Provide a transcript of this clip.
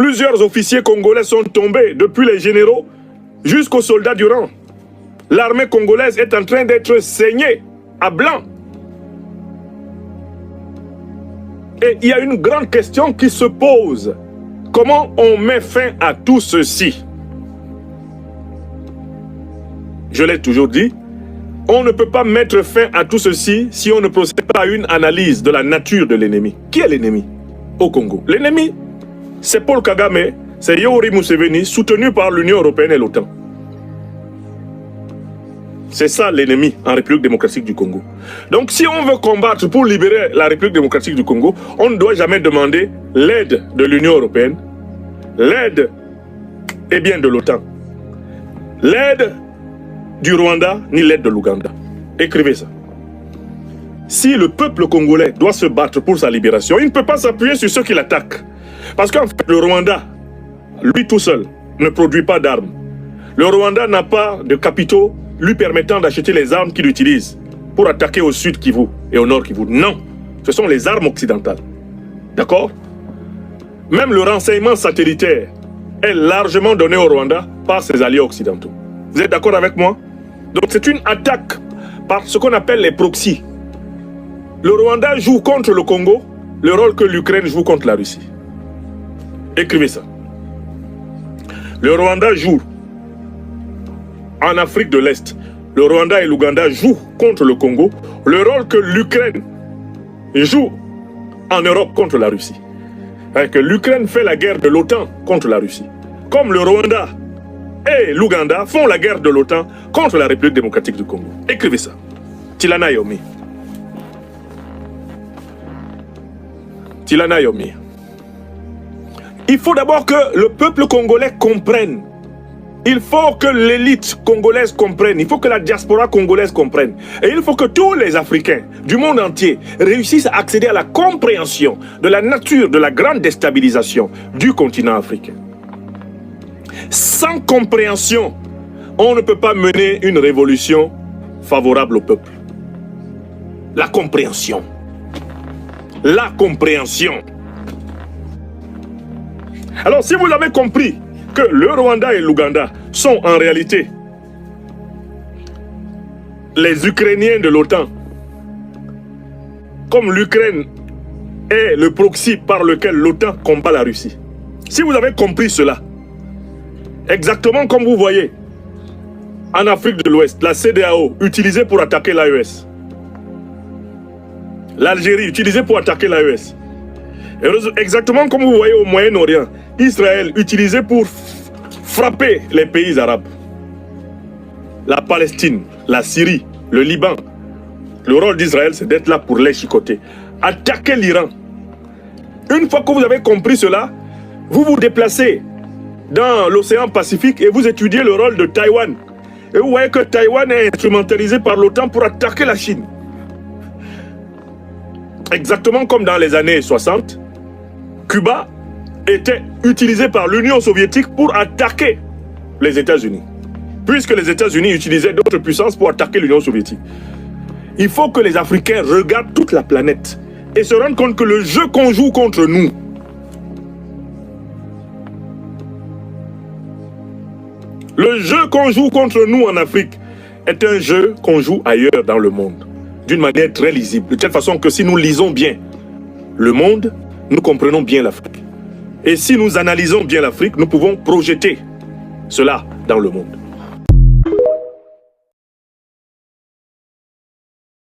Plusieurs officiers congolais sont tombés, depuis les généraux jusqu'aux soldats du rang. L'armée congolaise est en train d'être saignée à blanc. Et il y a une grande question qui se pose. Comment on met fin à tout ceci? Je l'ai toujours dit, on ne peut pas mettre fin à tout ceci si on ne procède pas à une analyse de la nature de l'ennemi. Qui est l'ennemi au Congo? L'ennemi, c'est Paul Kagame, c'est Yoweri Museveni, soutenu par l'Union européenne et l'OTAN. C'est ça l'ennemi en République démocratique du Congo. Donc si on veut combattre pour libérer la République démocratique du Congo, on ne doit jamais demander l'aide de l'Union européenne, l'aide de l'OTAN, l'aide du Rwanda, ni l'aide de l'Ouganda. Écrivez ça. Si le peuple congolais doit se battre pour sa libération, il ne peut pas s'appuyer sur ceux qui l'attaquent. Parce qu'en fait, le Rwanda, lui tout seul, ne produit pas d'armes. Le Rwanda n'a pas de capitaux lui permettant d'acheter les armes qu'il utilise pour attaquer au sud Kivu et au nord Kivu. Non, ce sont les armes occidentales. D'accord? Même le renseignement satellitaire est largement donné au Rwanda par ses alliés occidentaux. Vous êtes d'accord avec moi? Donc c'est une attaque par ce qu'on appelle les proxys. Le Rwanda joue contre le Congo le rôle que l'Ukraine joue contre la Russie. Écrivez ça. Le Rwanda joue en Afrique de l'Est. Le Rwanda et l'Ouganda jouent contre le Congo le rôle que l'Ukraine joue en Europe contre la Russie. Que l'Ukraine fait la guerre de l'OTAN contre la Russie. Comme le Rwanda et l'Ouganda font la guerre de l'OTAN contre la République démocratique du Congo. Écrivez ça. Tilana Yomi. Tilana Yomi. Il faut d'abord que le peuple congolais comprenne. Il faut que l'élite congolaise comprenne. Il faut que la diaspora congolaise comprenne. Et il faut que tous les Africains du monde entier réussissent à accéder à la compréhension de la nature de la grande déstabilisation du continent africain. Sans compréhension, on ne peut pas mener une révolution favorable au peuple. La compréhension. La compréhension. Alors, si vous avez compris que le Rwanda et l'Ouganda sont en réalité les Ukrainiens de l'OTAN, comme l'Ukraine est le proxy par lequel l'OTAN combat la Russie. Si vous avez compris cela, exactement comme vous voyez en Afrique de l'Ouest, la CEDEAO utilisée pour attaquer l'AES, l'Algérie utilisée pour attaquer l'AES, exactement comme vous voyez au Moyen-Orient, Israël utilisé pour frapper les pays arabes, la Palestine, la Syrie, le Liban. Le rôle d'Israël, c'est d'être là pour les chicoter. Attaquer l'Iran. Une fois que vous avez compris cela, vous vous déplacez dans l'océan Pacifique et vous étudiez le rôle de Taïwan. Et vous voyez que Taïwan est instrumentalisé par l'OTAN pour attaquer la Chine. Exactement comme dans les années 60, Cuba était utilisé par l'Union soviétique pour attaquer les États-Unis. Puisque les États-Unis utilisaient d'autres puissances pour attaquer l'Union soviétique. Il faut que les Africains regardent toute la planète et se rendent compte que le jeu qu'on joue contre nous, le jeu qu'on joue contre nous en Afrique est un jeu qu'on joue ailleurs dans le monde, d'une manière très lisible. De telle façon que si nous lisons bien le monde, nous comprenons bien l'Afrique. Et si nous analysons bien l'Afrique, nous pouvons projeter cela dans le monde.